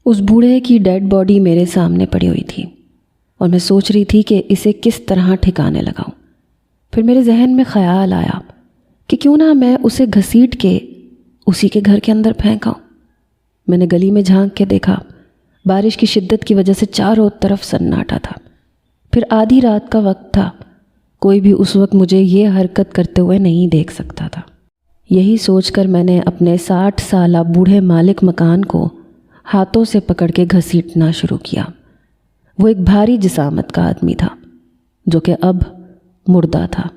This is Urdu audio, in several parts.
اس بوڑھے کی ڈیڈ باڈی میرے سامنے پڑی ہوئی تھی اور میں سوچ رہی تھی کہ اسے کس طرح ٹھکانے لگاؤں۔ پھر میرے ذہن میں خیال آیا کہ کیوں نہ میں اسے گھسیٹ کے اسی کے گھر کے اندر پھینکاؤں۔ میں نے گلی میں جھانک کے دیکھا، بارش کی شدت کی وجہ سے چاروں طرف سناٹا تھا۔ پھر آدھی رات کا وقت تھا، کوئی بھی اس وقت مجھے یہ حرکت کرتے ہوئے نہیں دیکھ سکتا تھا۔ یہی سوچ کر میں نے اپنے 60 سالہ بوڑھے مالک مکان کو ہاتھوں سے پکڑ کے گھسیٹنا شروع کیا۔ وہ ایک بھاری جسامت کا آدمی تھا جو کہ اب مردہ تھا،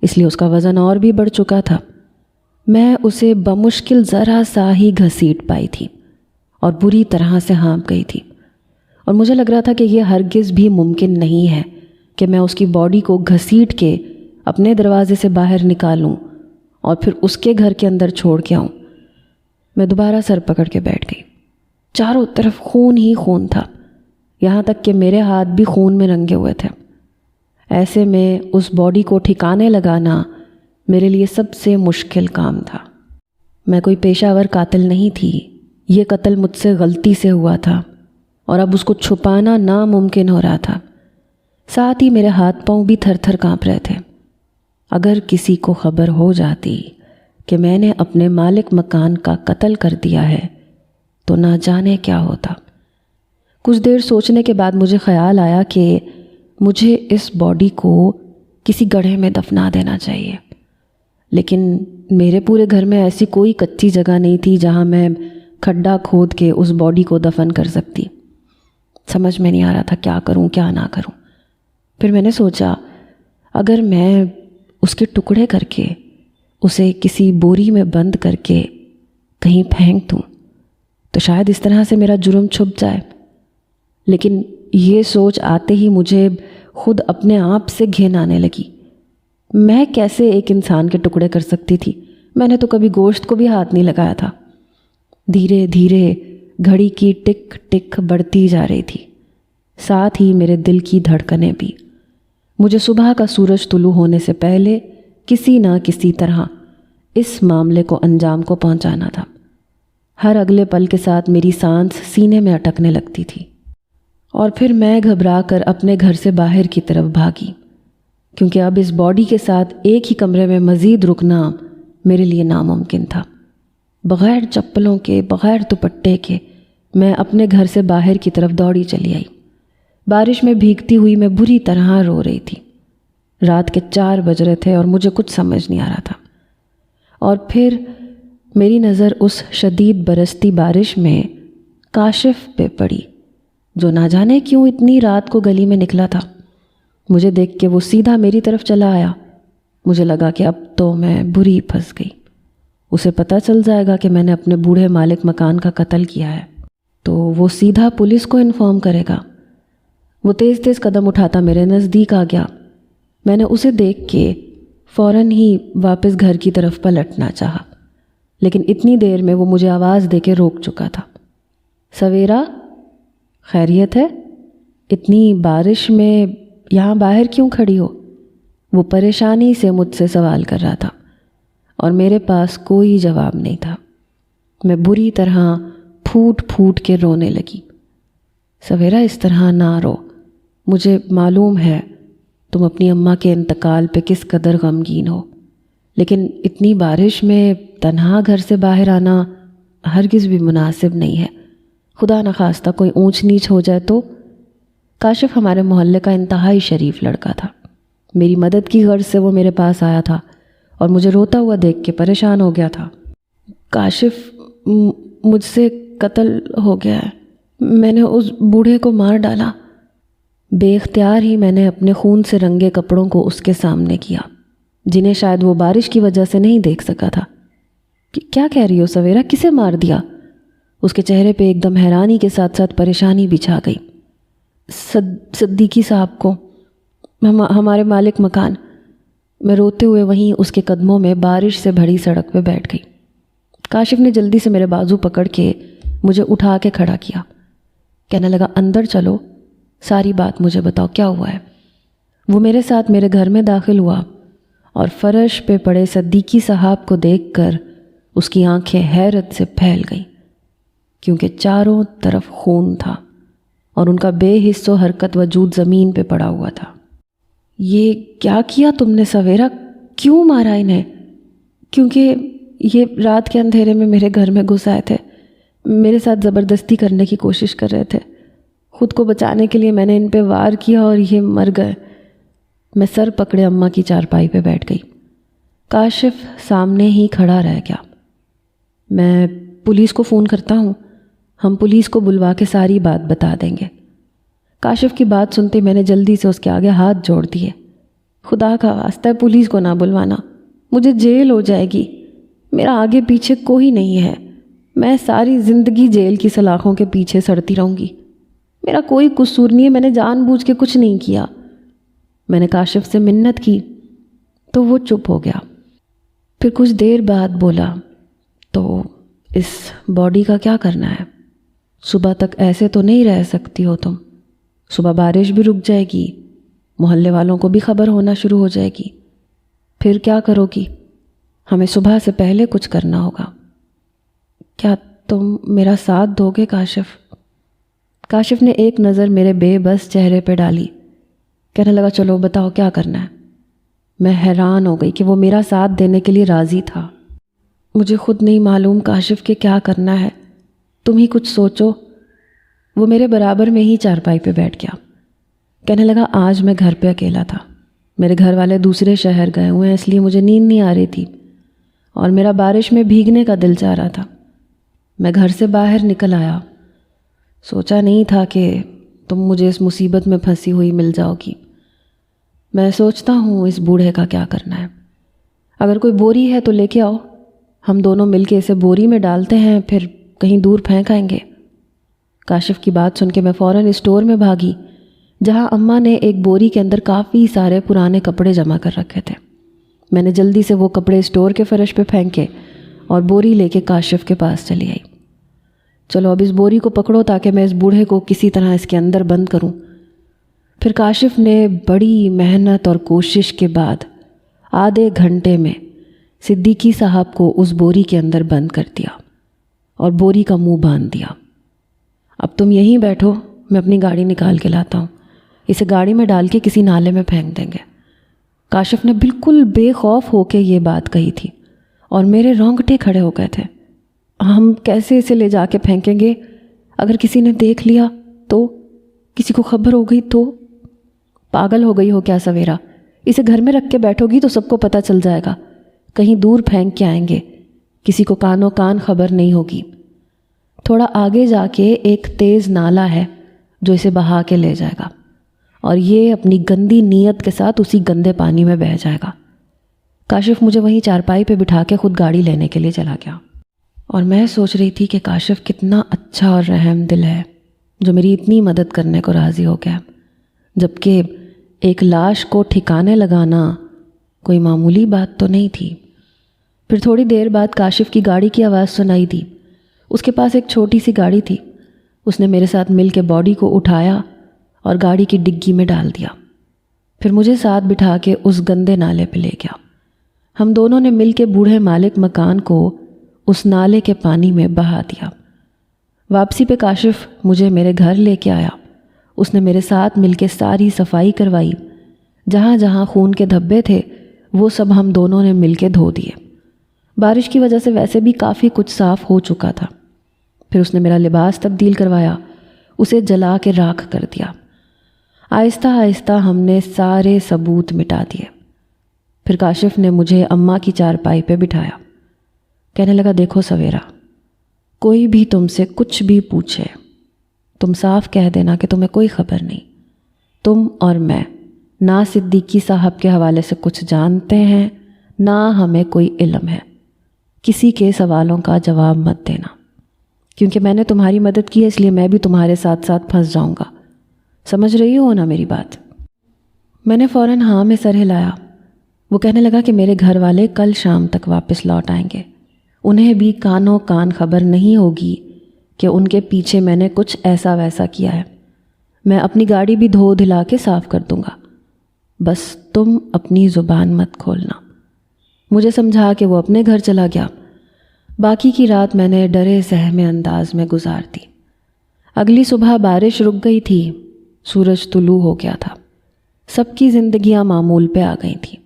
اس لیے اس کا وزن اور بھی بڑھ چکا تھا۔ میں اسے بمشکل ذرا سا ہی گھسیٹ پائی تھی اور بری طرح سے ہانپ گئی تھی، اور مجھے لگ رہا تھا کہ یہ ہرگز بھی ممکن نہیں ہے کہ میں اس کی باڈی کو گھسیٹ کے اپنے دروازے سے باہر نکالوں اور پھر اس کے گھر کے اندر چھوڑ کے آؤں۔ میں دوبارہ سر پکڑ کے بیٹھ گئی۔ چاروں طرف خون ہی خون تھا، یہاں تک کہ میرے ہاتھ بھی خون میں رنگے ہوئے تھے۔ ایسے میں اس باڈی کو ٹھکانے لگانا میرے لیے سب سے مشکل کام تھا۔ میں کوئی پیشہ ور قاتل نہیں تھی، یہ قتل مجھ سے غلطی سے ہوا تھا اور اب اس کو چھپانا ناممکن ہو رہا تھا۔ ساتھ ہی میرے ہاتھ پاؤں بھی تھر تھر کانپ رہے تھے۔ اگر کسی کو خبر ہو جاتی کہ میں نے اپنے مالک مکان کا قتل کر دیا ہے تو نہ جانے کیا ہوتا۔ کچھ دیر سوچنے کے بعد مجھے خیال آیا کہ مجھے اس باڈی کو کسی گڑھے میں دفنا دینا چاہیے، لیکن میرے پورے گھر میں ایسی کوئی کچی جگہ نہیں تھی جہاں میں کھڈا کھود کے اس باڈی کو دفن کر سکتی۔ سمجھ میں نہیں آ رہا تھا کیا کروں کیا نہ کروں۔ پھر میں نے سوچا اگر میں اس کے ٹکڑے کر کے اسے کسی بوری میں بند کر کے کہیں پھینک دوں تو شاید اس طرح سے میرا جرم چھپ جائے۔ لیکن یہ سوچ آتے ہی مجھے خود اپنے آپ سے گھن آنے لگی۔ میں کیسے ایک انسان کے ٹکڑے کر سکتی تھی؟ میں نے تو کبھی گوشت کو بھی ہاتھ نہیں لگایا تھا۔ دھیرے دھیرے گھڑی کی ٹک ٹک بڑھتی جا رہی تھی، ساتھ ہی میرے دل کی دھڑکنیں بھی۔ مجھے صبح کا سورج طلوع ہونے سے پہلے کسی نہ کسی طرح اس معاملے کو انجام کو پہنچانا تھا۔ ہر اگلے پل کے ساتھ میری سانس سینے میں اٹکنے لگتی تھی، اور پھر میں گھبرا کر اپنے گھر سے باہر کی طرف بھاگی، کیونکہ اب اس باڈی کے ساتھ ایک ہی کمرے میں مزید رکنا میرے لیے ناممکن تھا۔ بغیر چپلوں کے، بغیر دوپٹے کے میں اپنے گھر سے باہر کی طرف دوڑی چلی آئی۔ بارش میں بھیگتی ہوئی میں بری طرح رو رہی تھی۔ رات کے 4 بج رہے تھے اور مجھے کچھ سمجھ نہیں آ رہا تھا۔ اور پھر میری نظر اس شدید برستی بارش میں کاشف پہ پڑی، جو نہ جانے کیوں اتنی رات کو گلی میں نکلا تھا۔ مجھے دیکھ کے وہ سیدھا میری طرف چلا آیا۔ مجھے لگا کہ اب تو میں بری پھنس گئی، اسے پتہ چل جائے گا کہ میں نے اپنے بوڑھے مالک مکان کا قتل کیا ہے تو وہ سیدھا پولیس کو انفارم کرے گا۔ وہ تیز تیز قدم اٹھاتا میرے نزدیک آ گیا۔ میں نے اسے دیکھ کے فوراً ہی واپس گھر کی طرف پلٹنا چاہا، لیکن اتنی دیر میں وہ مجھے آواز دے کے روک چکا تھا۔ سویرا، خیریت ہے؟ اتنی بارش میں یہاں باہر کیوں کھڑی ہو؟ وہ پریشانی سے مجھ سے سوال کر رہا تھا اور میرے پاس کوئی جواب نہیں تھا۔ میں بری طرح پھوٹ پھوٹ کے رونے لگی۔ سویرا، اس طرح نہ رو، مجھے معلوم ہے تم اپنی اماں کے انتقال پہ کس قدر غمگین ہو، لیکن اتنی بارش میں تنہا گھر سے باہر آنا ہرگز بھی مناسب نہیں ہے۔ خدا نخواستہ کوئی اونچ نیچ ہو جائے تو۔ کاشف ہمارے محلے کا انتہائی شریف لڑکا تھا۔ میری مدد کی غرض سے وہ میرے پاس آیا تھا اور مجھے روتا ہوا دیکھ کے پریشان ہو گیا تھا۔ کاشف، مجھ سے قتل ہو گیا ہے، میں نے اس بوڑھے کو مار ڈالا۔ بے اختیار ہی میں نے اپنے خون سے رنگے کپڑوں کو اس کے سامنے کیا، جنہیں شاید وہ بارش کی وجہ سے نہیں دیکھ سکا تھا۔ کیا کہہ رہی ہو سویرا؟ کسے مار دیا؟ اس کے چہرے پہ ایک دم حیرانی کے ساتھ ساتھ پریشانی بھی چھا گئی۔ صدیقی صاحب کو، ہمارے مالک مکان۔ میں روتے ہوئے وہیں اس کے قدموں میں بارش سے بھری سڑک پہ بیٹھ گئی۔ کاشف نے جلدی سے میرے بازو پکڑ کے مجھے اٹھا کے کھڑا کیا، کہنے لگا اندر چلو، ساری بات مجھے بتاؤ، کیا ہوا ہے؟ وہ میرے ساتھ میرے گھر میں داخل ہوا اور فرش پہ پڑے صدیقی صاحب کو دیکھ کر اس کی آنکھیں حیرت سے پھیل گئیں۔ کیونکہ چاروں طرف خون تھا اور ان کا بے حس و حرکت وجود زمین پہ پڑا ہوا تھا۔ یہ کیا کیا تم نے سویرا؟ کیوں مارا انہیں؟ کیونکہ یہ رات کے اندھیرے میں میرے گھر میں گھس آئے تھے، میرے ساتھ زبردستی کرنے کی کوشش کر رہے تھے۔ خود کو بچانے کے لیے میں نے ان پہ وار کیا اور یہ مر گئے۔ میں سر پکڑے اماں کی چارپائی پہ بیٹھ گئی۔ کاشف سامنے ہی کھڑا رہ گیا۔ میں پولیس کو فون کرتا ہوں، ہم پولیس کو بلوا کے ساری بات بتا دیں گے۔ کاشف کی بات سنتے میں نے جلدی سے اس کے آگے ہاتھ جوڑ دیے۔ خدا کا واسطہ پولیس کو نہ بلوانا، مجھے جیل ہو جائے گی۔ میرا آگے پیچھے کوئی نہیں ہے، میں ساری زندگی جیل کی سلاخوں کے پیچھے سڑتی رہوں گی۔ میرا کوئی قصور نہیں ہے، میں نے جان بوجھ کے کچھ نہیں کیا۔ میں نے کاشف سے منت کی تو وہ چپ ہو گیا۔ پھر کچھ دیر بعد بولا، تو اس باڈی کا کیا کرنا ہے؟ صبح تک ایسے تو نہیں رہ سکتی ہو تم، صبح بارش بھی رک جائے گی، محلے والوں کو بھی خبر ہونا شروع ہو جائے گی، پھر کیا کرو گی؟ ہمیں صبح سے پہلے کچھ کرنا ہوگا۔ کیا تم میرا ساتھ دو گے کاشف؟ کاشف نے ایک نظر میرے بے بس چہرے پہ ڈالی، کہنے لگا چلو بتاؤ کیا کرنا ہے۔ میں حیران ہو گئی کہ وہ میرا ساتھ دینے کے لیے راضی تھا۔ مجھے خود نہیں معلوم کاشف کہ کیا کرنا ہے، تم ہی کچھ سوچو۔ وہ میرے برابر میں ہی چارپائی پہ بیٹھ گیا، کہنے لگا آج میں گھر پہ اکیلا تھا، میرے گھر والے دوسرے شہر گئے ہوئے ہیں، اس لیے مجھے نیند نہیں آ رہی تھی اور میرا بارش میں بھیگنے کا دل چاہ رہا تھا۔ میں گھر سے باہر نکل آیا، سوچا نہیں تھا کہ تم مجھے اس مصیبت میں پھنسی ہوئی مل جاؤ گی۔ میں سوچتا ہوں اس بوڑھے کا کیا کرنا ہے، اگر کوئی بوری ہے تو لے کے آؤ، ہم دونوں مل کے اسے بوری میں ڈالتے ہیں، پھر کہیں دور پھینک آئیں گے۔ کاشف کی بات سن کے میں فوراً اسٹور میں بھاگی، جہاں اماں نے ایک بوری کے اندر کافی سارے پرانے کپڑے جمع کر رکھے تھے۔ میں نے جلدی سے وہ کپڑے اسٹور کے فرش پہ پھینکے اور بوری لے کے کاشف کے پاس چلی آئی۔ چلو اب اس بوری کو پکڑو تاکہ میں اس بوڑھے کو کسی طرح اس کے اندر بند کروں۔ پھر کاشف نے بڑی محنت اور کوشش کے بعد آدھے گھنٹے میں صدیقی صاحب کو اس بوری کے اندر بند کر دیا اور بوری کا منہ باندھ دیا۔ اب تم یہیں بیٹھو، میں اپنی گاڑی نکال کے لاتا ہوں، اسے گاڑی میں ڈال کے کسی نالے میں پھینک دیں گے۔ کاشف نے بالکل بے خوف ہو کے یہ بات کہی تھی اور میرے رونگٹے کھڑے ہو گئے تھے۔ ہم کیسے اسے لے جا کے پھینکیں گے؟ اگر کسی نے دیکھ لیا تو؟ کسی کو خبر ہو گئی تو؟ پاگل ہو گئی ہو کیا سویرا؟ اسے گھر میں رکھ کے بیٹھو گی تو سب کو پتہ چل جائے گا، کہیں دور پھینک کے آئیں گے، کسی کو کانوں کان خبر نہیں ہوگی۔ تھوڑا آگے جا کے ایک تیز نالا ہے جو اسے بہا کے لے جائے گا اور یہ اپنی گندی نیت کے ساتھ اسی گندے پانی میں بہہ جائے گا۔ کاشف مجھے وہیں چارپائی پہ بٹھا کے خود گاڑی لینے کے لیے چلا گیا، اور میں سوچ رہی تھی کہ کاشف کتنا اچھا اور رحم دل ہے جو میری اتنی مدد کرنے کو راضی ہو گیا، جبکہ ایک لاش کو ٹھکانے لگانا کوئی معمولی بات تو نہیں تھی۔ پھر تھوڑی دیر بعد کاشف کی گاڑی کی آواز سنائی دی۔ اس کے پاس ایک چھوٹی سی گاڑی تھی، اس نے میرے ساتھ مل کے باڈی کو اٹھایا اور گاڑی کی ڈگی میں ڈال دیا، پھر مجھے ساتھ بٹھا کے اس گندے نالے پہ لے گیا۔ ہم دونوں نے مل کے بوڑھے مالک مکان کو اس نالے کے پانی میں بہا دیا۔ واپسی پہ کاشف مجھے میرے گھر لے کے آیا، اس نے میرے ساتھ مل کے ساری صفائی کروائی، جہاں جہاں خون کے دھبے تھے وہ سب ہم دونوں نے مل کے دھو دیے۔ بارش کی وجہ سے ویسے بھی کافی کچھ صاف ہو چکا تھا۔ پھر اس نے میرا لباس تبدیل کروایا، اسے جلا کے راکھ کر دیا۔ آہستہ آہستہ ہم نے سارے ثبوت مٹا دیے۔ پھر کاشف نے مجھے اماں کی چارپائی پہ بٹھایا، کہنے لگا دیکھو سویرا، کوئی بھی تم سے کچھ بھی پوچھے تم صاف کہہ دینا کہ تمہیں کوئی خبر نہیں، تم اور میں نہ صدیقی صاحب کے حوالے سے کچھ جانتے ہیں نہ ہمیں کوئی علم ہے۔ کسی کے سوالوں کا جواب مت دینا، کیونکہ میں نے تمہاری مدد کی ہے، اس لیے میں بھی تمہارے ساتھ ساتھ پھنس جاؤں گا۔ سمجھ رہی ہو نا میری بات؟ میں نے فوراً ہاں میں سر ہلایا۔ وہ کہنے لگا کہ میرے گھر والے کل شام تک واپس لوٹ آئیں گے، انہیں بھی کانوں کان خبر نہیں ہوگی کہ ان کے پیچھے میں نے کچھ ایسا ویسا کیا ہے۔ میں اپنی گاڑی بھی دھو دھلا کے صاف کر دوں گا، بس تم اپنی زبان مت کھولنا۔ مجھے سمجھا کہ وہ اپنے گھر چلا گیا۔ باقی کی رات میں نے ڈرے سہمے انداز میں گزار دی۔ اگلی صبح بارش رک گئی تھی، سورج طلوع ہو گیا تھا، سب کی زندگیاں معمول پہ آ گئی تھیں۔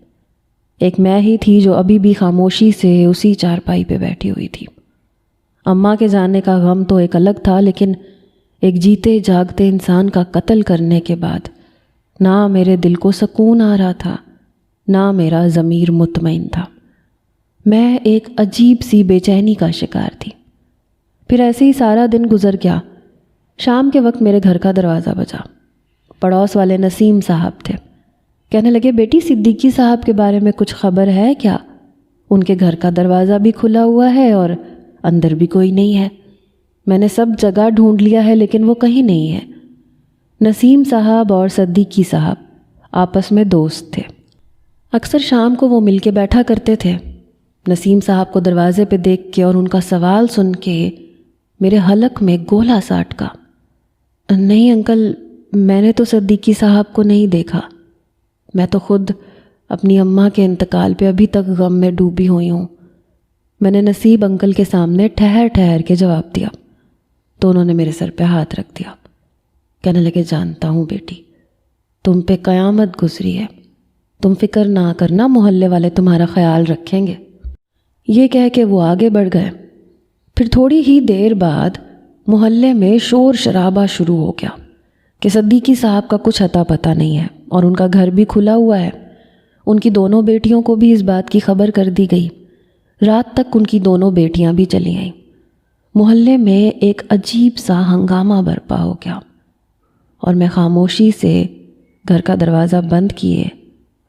ایک میں ہی تھی جو ابھی بھی خاموشی سے اسی چارپائی پہ بیٹھی ہوئی تھی۔ اماں کے جانے کا غم تو ایک الگ تھا، لیکن ایک جیتے جاگتے انسان کا قتل کرنے کے بعد نہ میرے دل کو سکون آ رہا تھا، نہ میرا ضمیر مطمئن تھا۔ میں ایک عجیب سی بے چینی کا شکار تھی۔ پھر ایسے ہی سارا دن گزر گیا۔ شام کے وقت میرے گھر کا دروازہ بجا۔ پڑوس والے نسیم صاحب تھے۔ کہنے لگے، بیٹی صدیقی صاحب کے بارے میں کچھ خبر ہے کیا؟ ان کے گھر کا دروازہ بھی کھلا ہوا ہے اور اندر بھی کوئی نہیں ہے۔ میں نے سب جگہ ڈھونڈ لیا ہے لیکن وہ کہیں نہیں ہے۔ نسیم صاحب اور صدیقی صاحب آپس میں دوست تھے۔ اکثر شام کو وہ مل کے بیٹھا کرتے تھے۔ نسیم صاحب کو دروازے پہ دیکھ کے اور ان کا سوال سن کے میرے حلق میں گولا سا اٹکا۔ نہیں انکل، میں نے تو صدیقی صاحب کو نہیں دیکھا۔ میں تو خود اپنی اماں کے انتقال پہ ابھی تک غم میں ڈوبی ہوئی ہوں۔ میں نے نصیب انکل کے سامنے ٹھہر ٹھہر کے جواب دیا تو انہوں نے میرے سر پہ ہاتھ رکھ دیا۔ کہنے لگے، جانتا ہوں بیٹی، تم پہ قیامت گزری ہے، تم فکر نہ کرنا، محلے والے تمہارا خیال رکھیں گے۔ یہ کہہ کے وہ آگے بڑھ گئے۔ پھر تھوڑی ہی دیر بعد محلے میں شور شرابہ شروع ہو گیا کہ صدیقی صاحب کا کچھ اتا پتہ نہیں ہے اور ان کا گھر بھی کھلا ہوا ہے۔ ان کی دونوں بیٹیوں کو بھی اس بات کی خبر کر دی گئی۔ رات تک ان کی دونوں بیٹیاں بھی چلی آئیں۔ محلے میں ایک عجیب سا ہنگامہ برپا ہو گیا اور میں خاموشی سے گھر کا دروازہ بند کیے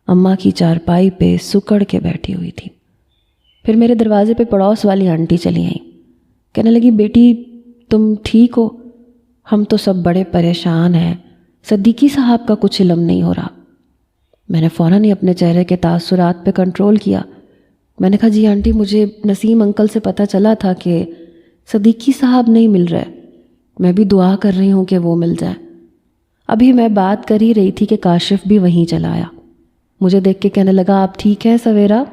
اماں کی چارپائی پہ سکڑ کے بیٹھی ہوئی تھی۔ پھر میرے دروازے پہ پڑوس والی آنٹی چلی آئیں۔ کہنے لگی، بیٹی تم ٹھیک ہو؟ ہم تو سب بڑے پریشان ہیں، صدیقی صاحب کا کچھ علم نہیں ہو رہا۔ میں نے فوراً ہی اپنے چہرے کے تاثرات پہ کنٹرول کیا۔ میں نے کہا، جی آنٹی، مجھے نسیم انکل سے پتہ چلا تھا کہ صدیقی صاحب نہیں مل رہے، میں بھی دعا کر رہی ہوں کہ وہ مل جائے۔ ابھی میں بات کر ہی رہی تھی کہ کاشف بھی وہیں چلا آیا۔ مجھے دیکھ کے کہنے لگا، آپ ٹھیک ہیں سویرا؟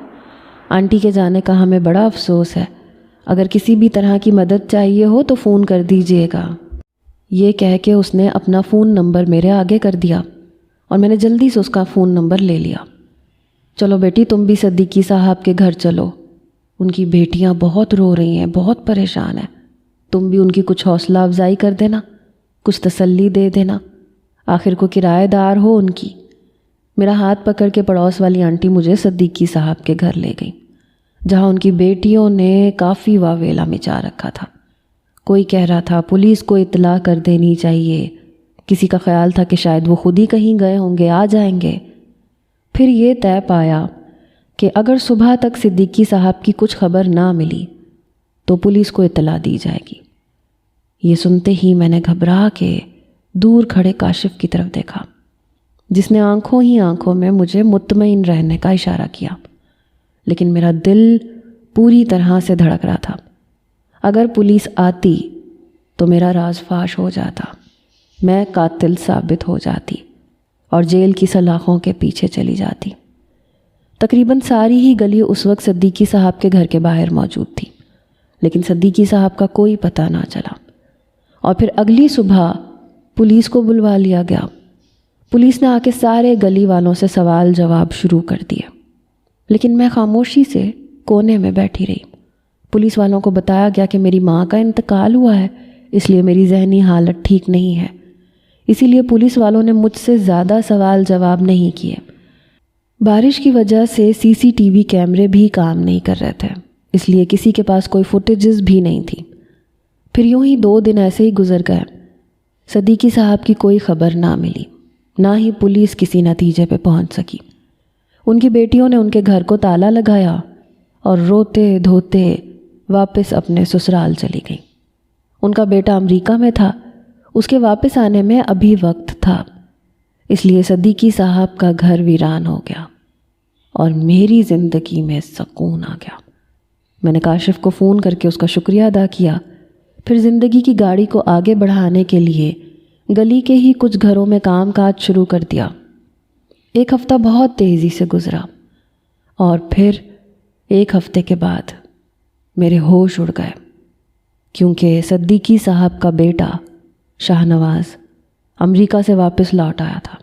آنٹی کے جانے کا ہمیں بڑا افسوس ہے، اگر کسی بھی طرح کی مدد چاہیے ہو تو فون کر دیجئے گا۔ یہ کہہ کے اس نے اپنا فون نمبر میرے آگے کر دیا اور میں نے جلدی سے اس کا فون نمبر لے لیا۔ چلو بیٹی، تم بھی صدیقی صاحب کے گھر چلو، ان کی بیٹیاں بہت رو رہی ہیں، بہت پریشان ہیں، تم بھی ان کی کچھ حوصلہ افزائی کر دینا، کچھ تسلی دے دینا، آخر کو کرایہ دار ہو ان کی۔ میرا ہاتھ پکڑ کے پڑوس والی آنٹی مجھے صدیقی صاحب کے گھر لے گئی، جہاں ان کی بیٹیوں نے کافی واویلا مچا رکھا تھا۔ کوئی کہہ رہا تھا پولیس کو اطلاع کر دینی چاہیے، کسی کا خیال تھا کہ شاید وہ خود ہی کہیں گئے ہوں گے، آ جائیں گے۔ پھر یہ طے پایا کہ اگر صبح تک صدیقی صاحب کی کچھ خبر نہ ملی تو پولیس کو اطلاع دی جائے گی۔ یہ سنتے ہی میں نے گھبرا کے دور کھڑے کاشف کی طرف دیکھا، جس نے آنکھوں ہی آنکھوں میں مجھے مطمئن رہنے کا اشارہ کیا، لیکن میرا دل پوری طرح سے دھڑک رہا تھا۔ اگر پولیس آتی تو میرا راز فاش ہو جاتا، میں قاتل ثابت ہو جاتی اور جیل کی سلاخوں کے پیچھے چلی جاتی۔ تقریباً ساری ہی گلی اس وقت صدیقی صاحب کے گھر کے باہر موجود تھی، لیکن صدیقی صاحب کا کوئی پتہ نہ چلا۔ اور پھر اگلی صبح پولیس کو بلوا لیا گیا۔ پولیس نے آ کے سارے گلی والوں سے سوال جواب شروع کر دیے، لیکن میں خاموشی سے کونے میں بیٹھی رہی۔ پولیس والوں کو بتایا گیا کہ میری ماں کا انتقال ہوا ہے، اس لیے میری ذہنی حالت ٹھیک نہیں ہے، اسی لیے پولیس والوں نے مجھ سے زیادہ سوال جواب نہیں کیے۔ بارش کی وجہ سے CCTV کیمرے بھی کام نہیں کر رہے تھے، اس لیے کسی کے پاس کوئی فوٹیجز بھی نہیں تھی۔ پھر یوں ہی 2 دن ایسے ہی گزر گئے۔ صدیقی صاحب کی کوئی خبر نہ ملی، نہ ہی پولیس کسی نتیجے پہ پہنچ سکی۔ ان کی بیٹیوں نے ان کے گھر کو تالا لگایا اور روتے دھوتے واپس اپنے سسرال چلی گئیں۔ ان کا بیٹا امریکہ میں تھا، اس کے واپس آنے میں ابھی وقت تھا، اس لیے صدیقی صاحب کا گھر ویران ہو گیا اور میری زندگی میں سکون آ گیا۔ میں نے کاشف کو فون کر کے اس کا شکریہ ادا کیا، پھر زندگی کی گاڑی کو آگے بڑھانے کے لیے گلی کے ہی کچھ گھروں میں کام کاج شروع کر دیا۔ 1 ہفتہ بہت تیزی سے گزرا اور پھر 1 ہفتے کے بعد میرے ہوش اڑ گئے، کیونکہ صدیقی صاحب کا بیٹا شاہ نواز امریکہ سے واپس لوٹ آیا تھا،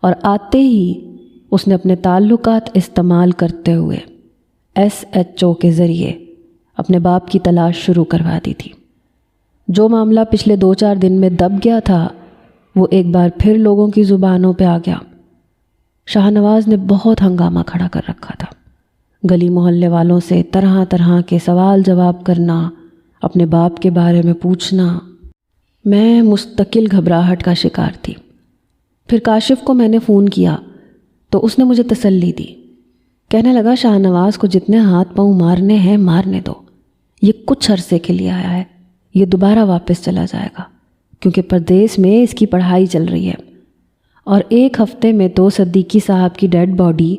اور آتے ہی اس نے اپنے تعلقات استعمال کرتے ہوئے SHO کے ذریعے اپنے باپ کی تلاش شروع کروا دی تھی۔ جو معاملہ پچھلے 2-4 دن میں دب گیا تھا وہ ایک بار پھر لوگوں کی زبانوں پہ آ گیا۔ شاہ نواز نے بہت ہنگامہ کھڑا کر رکھا تھا، گلی محلے والوں سے طرح طرح کے سوال جواب کرنا، اپنے باپ کے بارے میں پوچھنا۔ میں مستقل گھبراہٹ کا شکار تھی۔ پھر کاشف کو میں نے فون کیا تو اس نے مجھے تسلی دی، کہنے لگا شاہ نواز کو جتنے ہاتھ پاؤں مارنے ہیں مارنے دو، یہ کچھ عرصے کے لیے آیا ہے، یہ دوبارہ واپس چلا جائے گا، کیونکہ پردیس میں اس کی پڑھائی چل رہی ہے، اور 1 ہفتے میں تو صدیقی صاحب کی ڈیڈ باڈی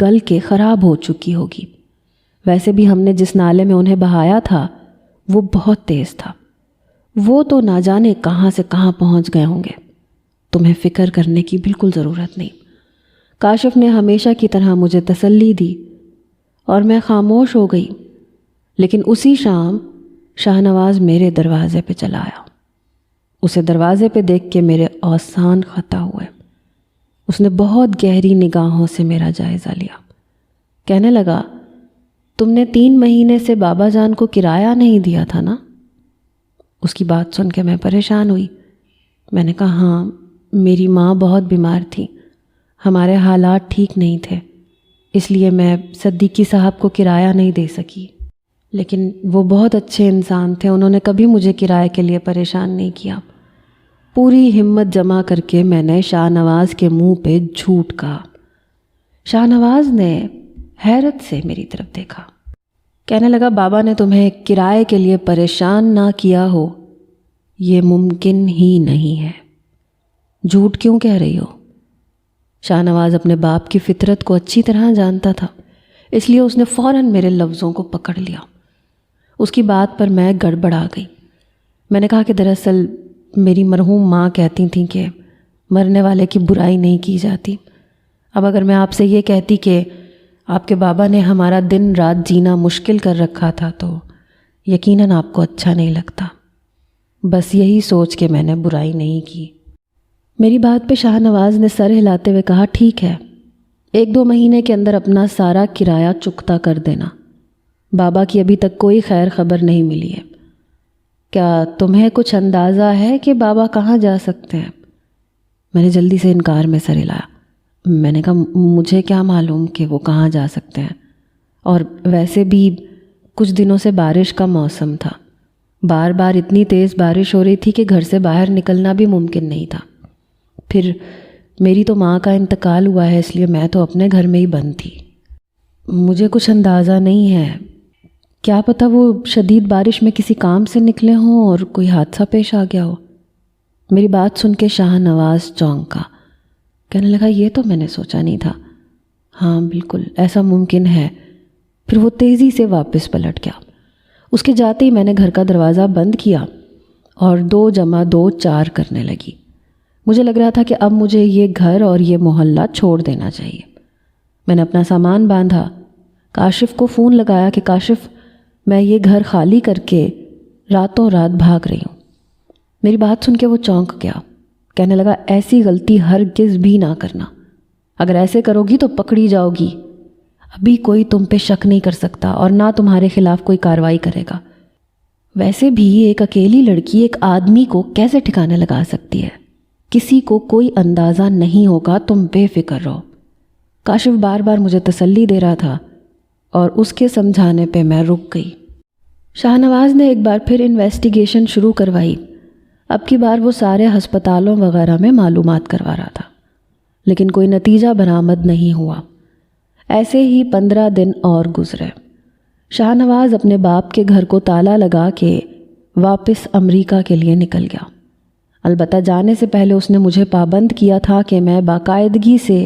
گل کے خراب ہو چکی ہوگی۔ ویسے بھی ہم نے جس نالے میں انہیں بہایا تھا وہ بہت تیز تھا، وہ تو نہ جانے کہاں سے کہاں پہنچ گئے ہوں گے، تمہیں فکر کرنے کی بالکل ضرورت نہیں۔ کاشف نے ہمیشہ کی طرح مجھے تسلی دی اور میں خاموش ہو گئی، لیکن اسی شام شاہ نواز میرے دروازے پہ چلا آیا۔ اسے دروازے پہ دیکھ کے میرے اوسان خطا ہوئے۔ اس نے بہت گہری نگاہوں سے میرا جائزہ لیا، کہنے لگا تم نے 3 مہینے سے بابا جان کو کرایہ نہیں دیا تھا نا؟ اس کی بات سن کے میں پریشان ہوئی۔ میں نے کہا ہاں، میری ماں بہت بیمار تھی، ہمارے حالات ٹھیک نہیں تھے، اس لیے میں صدیقی صاحب کو کرایہ نہیں دے سکی، لیکن وہ بہت اچھے انسان تھے، انہوں نے کبھی مجھے کرایے کے لیے پریشان نہیں کیا۔ پوری ہمت جمع کر کے میں نے شاہ نواز کے منہ پہ جھوٹ کہا۔ شاہ نواز نے حیرت سے میری طرف دیکھا، کہنے لگا بابا نے تمہیں کرائے کے لیے پریشان نہ کیا ہو، یہ ممکن ہی نہیں ہے، جھوٹ کیوں کہہ رہی ہو؟ شاہ نواز اپنے باپ کی فطرت کو اچھی طرح جانتا تھا، اس لیے اس نے فوراً میرے لفظوں کو پکڑ لیا۔ اس کی بات پر میں گڑبڑا گئی۔ میں نے کہا کہ دراصل میری مرحوم ماں کہتی تھیں کہ مرنے والے کی برائی نہیں کی جاتی۔ اب اگر میں آپ سے یہ کہتی کہ آپ کے بابا نے ہمارا دن رات جینا مشکل کر رکھا تھا تو یقیناً آپ کو اچھا نہیں لگتا۔ بس یہی سوچ کے میں نے برائی نہیں کی۔ میری بات پہ شاہ نواز نے سر ہلاتے ہوئے کہا ٹھیک ہے، 1-2 مہینے کے اندر اپنا سارا کرایہ چکتا کر دینا، بابا کی ابھی تک کوئی خیر خبر نہیں ملی ہے۔ کیا تمہیں کچھ اندازہ ہے کہ بابا کہاں جا سکتے ہیں؟ میں نے جلدی سے انکار میں سر ہلایا۔ میں نے کہا مجھے کیا معلوم کہ وہ کہاں جا سکتے ہیں، اور ویسے بھی کچھ دنوں سے بارش کا موسم تھا، بار بار اتنی تیز بارش ہو رہی تھی کہ گھر سے باہر نکلنا بھی ممکن نہیں تھا۔ پھر میری تو ماں کا انتقال ہوا ہے، اس لیے میں تو اپنے گھر میں ہی بند تھی، مجھے کچھ اندازہ نہیں ہے، کیا پتہ وہ شدید بارش میں کسی کام سے نکلے ہوں اور کوئی حادثہ پیش آ گیا ہو۔ میری بات سن کے شاہ نواز چونکا، کہنے لگا یہ تو میں نے سوچا نہیں تھا، ہاں بالکل ایسا ممکن ہے۔ پھر وہ تیزی سے واپس پلٹ گیا۔ اس کے جاتے ہی میں نے گھر کا دروازہ بند کیا اور 2 + 2 4 کرنے لگی۔ مجھے لگ رہا تھا کہ اب مجھے یہ گھر اور یہ محلہ چھوڑ دینا چاہیے۔ میں نے اپنا سامان باندھا، کاشف کو فون لگایا کہ کاشف میں یہ گھر خالی کر کے راتوں رات بھاگ رہی ہوں۔ میری بات سن کے وہ چونک گیا، کہنے لگا ایسی غلطی ہرگز بھی نہ کرنا، اگر ایسے کرو گی تو پکڑی جاؤ گی، ابھی کوئی تم پہ شک نہیں کر سکتا اور نہ تمہارے خلاف کوئی کارروائی کرے گا۔ ویسے بھی ایک اکیلی لڑکی ایک آدمی کو کیسے ٹھکانے لگا سکتی ہے؟ کسی کو کوئی اندازہ نہیں ہوگا، تم بے فکر رہو۔ کاشف بار بار مجھے تسلی دے رہا تھا اور اس کے سمجھانے پہ میں رک گئی۔ شاہ نواز نے ایک بار پھر انویسٹیگیشن شروع کروائی۔ اب کی بار وہ سارے ہسپتالوں وغیرہ میں معلومات کروا رہا تھا، لیکن کوئی نتیجہ برآمد نہیں ہوا۔ ایسے ہی 15 دن اور گزرے۔ شاہ نواز اپنے باپ کے گھر کو تالا لگا کے واپس امریکہ کے لیے نکل گیا۔ البتہ جانے سے پہلے اس نے مجھے پابند کیا تھا کہ میں باقاعدگی سے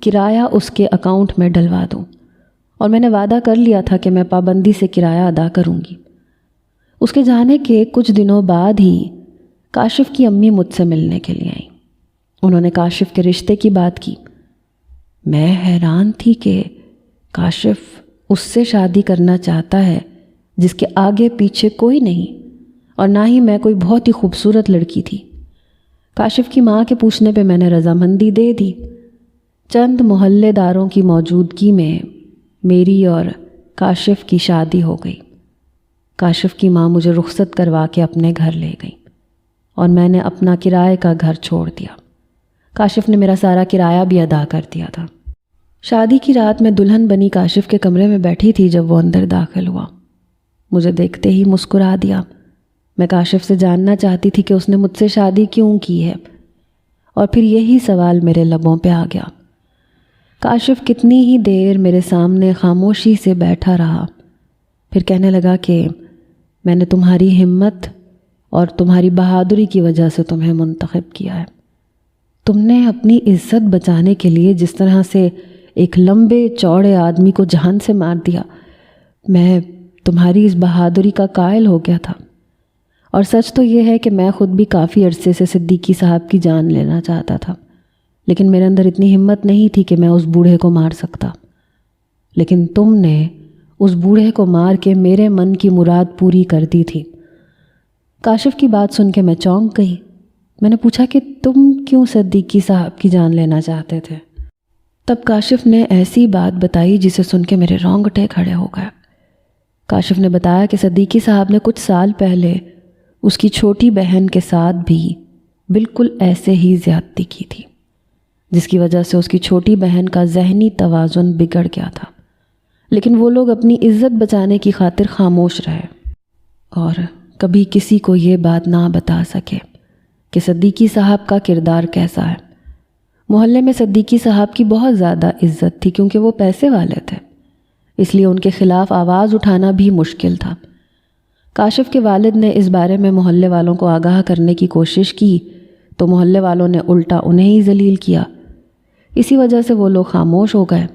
کرایہ اس کے اکاؤنٹ میں ڈلوا دوں، اور میں نے وعدہ کر لیا تھا کہ میں پابندی سے کرایہ ادا کروں گی۔ اس کے جانے کے کچھ دنوں بعد ہی کاشف کی امی مجھ سے ملنے کے لیے آئیں۔ انہوں نے کاشف کے رشتے کی بات کی۔ میں حیران تھی کہ کاشف اس سے شادی کرنا چاہتا ہے جس کے آگے پیچھے کوئی نہیں، اور نہ ہی میں کوئی بہت ہی خوبصورت لڑکی تھی۔ کاشف کی ماں کے پوچھنے پہ میں نے رضامندی دے دی۔ چند محلے داروں کی موجودگی میں میری اور کاشف کی شادی ہو گئی۔ کاشف کی ماں مجھے رخصت کروا کے اپنے گھر لے گئی اور میں نے اپنا کرائے کا گھر چھوڑ دیا۔ کاشف نے میرا سارا کرایہ بھی ادا کر دیا تھا۔ شادی کی رات میں دلہن بنی کاشف کے کمرے میں بیٹھی تھی جب وہ اندر داخل ہوا۔ مجھے دیکھتے ہی مسکرا دیا۔ میں کاشف سے جاننا چاہتی تھی کہ اس نے مجھ سے شادی کیوں کی ہے، اور پھر یہی سوال میرے لبوں پہ آ گیا۔ کاشف کتنی ہی دیر میرے سامنے خاموشی سے بیٹھا رہا، پھر کہنے لگا کہ میں نے تمہاری ہمت اور تمہاری بہادری کی وجہ سے تمہیں منتخب کیا ہے۔ تم نے اپنی عزت بچانے کے لیے جس طرح سے ایک لمبے چوڑے آدمی کو جان سے مار دیا، میں تمہاری اس بہادری کا قائل ہو گیا تھا۔ اور سچ تو یہ ہے کہ میں خود بھی کافی عرصے سے صدیقی صاحب کی جان لینا چاہتا تھا، لیکن میرے اندر اتنی ہمت نہیں تھی کہ میں اس بوڑھے کو مار سکتا۔ لیکن تم نے اس بوڑھے کو مار کے میرے من کی مراد پوری کر دی تھی۔ کاشف کی بات سن کے میں چونک گئی۔ میں نے پوچھا کہ تم کیوں صدیقی صاحب کی جان لینا چاہتے تھے؟ تب کاشف نے ایسی بات بتائی جسے سن کے میرے رونگٹے کھڑے ہو گئے۔ کاشف نے بتایا کہ صدیقی صاحب نے کچھ سال پہلے اس کی چھوٹی بہن کے ساتھ بھی بالکل ایسے ہی زیادتی کی تھی، جس کی وجہ سے اس کی چھوٹی بہن کا ذہنی توازن بگڑ گیا تھا، لیکن وہ لوگ اپنی عزت بچانے کی خاطر خاموش رہے اور کبھی کسی کو یہ بات نہ بتا سکے کہ صدیقی صاحب کا کردار کیسا ہے۔ محلے میں صدیقی صاحب کی بہت زیادہ عزت تھی کیونکہ وہ پیسے والے تھے، اس لیے ان کے خلاف آواز اٹھانا بھی مشکل تھا۔ کاشف کے والد نے اس بارے میں محلے والوں کو آگاہ کرنے کی کوشش کی تو محلے والوں نے الٹا انہیں ہی ذلیل کیا۔ اسی وجہ سے وہ لوگ خاموش ہو گئے،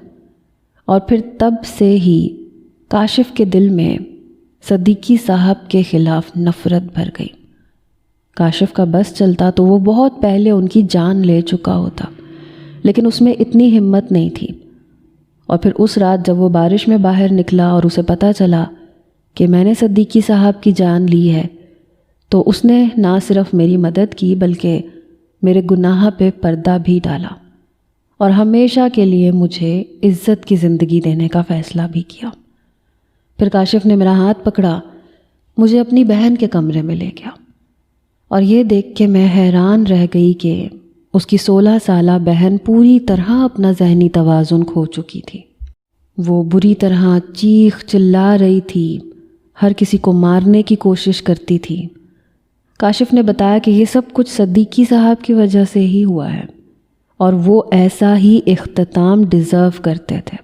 اور پھر تب سے ہی کاشف کے دل میں صدیقی صاحب کے خلاف نفرت بھر گئی۔ کاشف کا بس چلتا تو وہ بہت پہلے ان کی جان لے چکا ہوتا، لیکن اس میں اتنی ہمت نہیں تھی۔ اور پھر اس رات جب وہ بارش میں باہر نکلا اور اسے پتہ چلا کہ میں نے صدیقی صاحب کی جان لی ہے، تو اس نے نہ صرف میری مدد کی بلکہ میرے گناہ پہ پردہ بھی ڈالا اور ہمیشہ کے لیے مجھے عزت کی زندگی دینے کا فیصلہ بھی کیا۔ پھر کاشف نے میرا ہاتھ پکڑا، مجھے اپنی بہن کے کمرے میں لے گیا، اور یہ دیکھ کے میں حیران رہ گئی کہ اس کی 16 سالہ بہن پوری طرح اپنا ذہنی توازن کھو چکی تھی۔ وہ بری طرح چیخ چلا رہی تھی، ہر کسی کو مارنے کی کوشش کرتی تھی۔ کاشف نے بتایا کہ یہ سب کچھ صدیقی صاحب کی وجہ سے ہی ہوا ہے، اور وہ ایسا ہی اختتام ڈیزرو کرتے تھے۔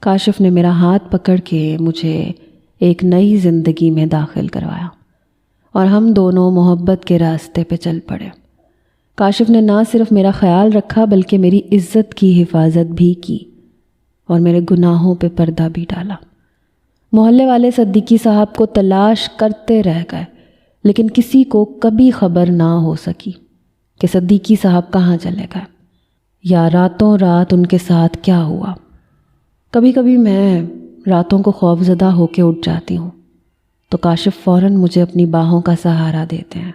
کاشف نے میرا ہاتھ پکڑ کے مجھے ایک نئی زندگی میں داخل کروایا، اور ہم دونوں محبت کے راستے پہ چل پڑے۔ کاشف نے نہ صرف میرا خیال رکھا بلکہ میری عزت کی حفاظت بھی کی اور میرے گناہوں پہ پردہ بھی ڈالا۔ محلے والے صدیقی صاحب کو تلاش کرتے رہ گئے، لیکن کسی کو کبھی خبر نہ ہو سکی کہ صدیقی صاحب کہاں چلے گئے یا راتوں رات ان کے ساتھ کیا ہوا۔ کبھی کبھی میں راتوں کو خوف زدہ ہو کے اٹھ جاتی ہوں تو کاشف فوراً مجھے اپنی باہوں کا سہارا دیتے ہیں،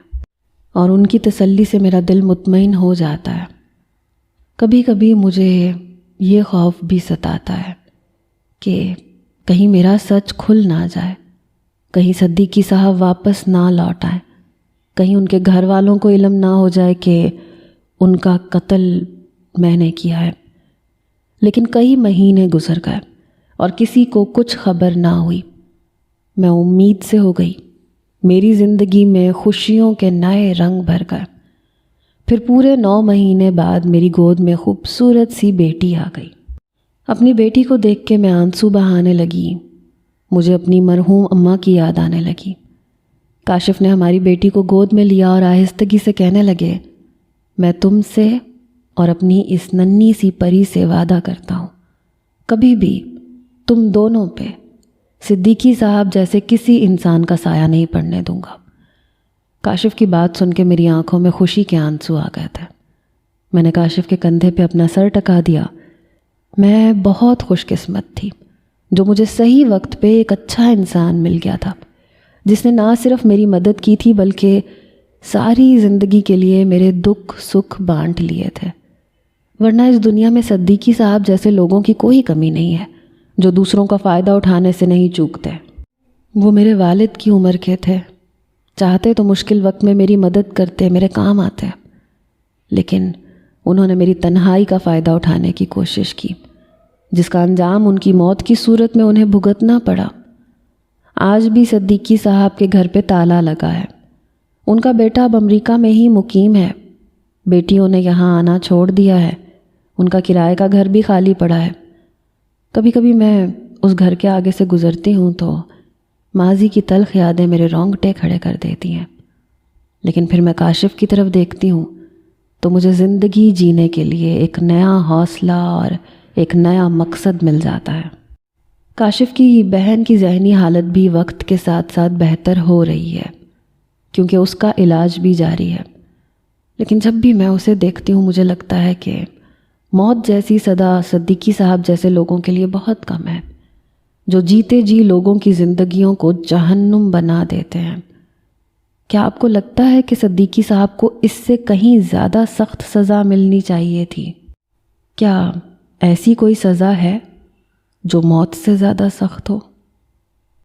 اور ان کی تسلی سے میرا دل مطمئن ہو جاتا ہے۔ کبھی کبھی مجھے یہ خوف بھی ستاتا ہے کہ کہیں میرا سچ کھل نہ جائے، کہیں صدیقی صاحب واپس نہ لوٹ آئیں، کہیں ان کے گھر والوں کو علم نہ ہو جائے کہ ان کا قتل میں نے کیا ہے۔ لیکن کئی مہینے گزر گئے اور کسی کو کچھ خبر نہ ہوئی۔ میں امید سے ہو گئی، میری زندگی میں خوشیوں کے نئے رنگ بھر گئے۔ پھر پورے 9 مہینے بعد میری گود میں خوبصورت سی بیٹی آ گئی۔ اپنی بیٹی کو دیکھ کے میں آنسو بہانے لگی، مجھے اپنی مرحوم اماں کی یاد آنے لگی۔ کاشف نے ہماری بیٹی کو گود میں لیا اور آہستگی سے کہنے لگے، میں تم سے اور اپنی اس ننھی سی پری سے وعدہ کرتا ہوں، کبھی بھی تم دونوں پہ صدیقی صاحب جیسے کسی انسان کا سایہ نہیں پڑنے دوں گا۔ کاشف کی بات سن کے میری آنکھوں میں خوشی کے آنسو آ گئے تھے۔ میں نے کاشف کے کندھے پہ اپنا سر ٹکا دیا۔ میں بہت خوش قسمت تھی جو مجھے صحیح وقت پہ ایک اچھا انسان مل گیا تھا، جس نے نہ صرف میری مدد کی تھی بلکہ ساری زندگی کے لیے میرے دکھ سکھ بانٹ لیے تھے۔ ورنہ اس دنیا میں صدیقی صاحب جیسے لوگوں کی کوئی کمی نہیں ہے جو دوسروں کا فائدہ اٹھانے سے نہیں چوکتے۔ وہ میرے والد کی عمر کے تھے، چاہتے تو مشکل وقت میں میری مدد کرتے، میرے کام آتے، لیکن انہوں نے میری تنہائی کا فائدہ اٹھانے کی کوشش کی، جس کا انجام ان کی موت کی صورت میں انہیں بھگتنا پڑا۔ آج بھی صدیقی صاحب کے گھر پہ تالا لگا ہے۔ ان کا بیٹا اب امریکہ میں ہی مقیم ہے، بیٹیوں نے یہاں آنا چھوڑ دیا ہے، ان کا کرائے کا گھر بھی خالی پڑا ہے۔ کبھی کبھی میں اس گھر کے آگے سے گزرتی ہوں تو ماضی کی تلخ یادیں میرے رونگٹے کھڑے کر دیتی ہیں، لیکن پھر میں کاشف کی طرف دیکھتی ہوں تو مجھے زندگی جینے کے لیے ایک نیا حوصلہ اور ایک نیا مقصد مل جاتا ہے۔ کاشف کی بہن کی ذہنی حالت بھی وقت کے ساتھ ساتھ بہتر ہو رہی ہے، کیونکہ اس کا علاج بھی جاری ہے، لیکن جب بھی میں اسے دیکھتی ہوں مجھے لگتا ہے کہ موت جیسی صدا صدیقی صاحب جیسے لوگوں کے لیے بہت کم ہے، جو جیتے جی لوگوں کی زندگیوں کو جہنم بنا دیتے ہیں۔ کیا آپ کو لگتا ہے کہ صدیقی صاحب کو اس سے کہیں زیادہ سخت سزا ملنی چاہیے تھی؟ کیا ایسی کوئی سزا ہے جو موت سے زیادہ سخت ہو؟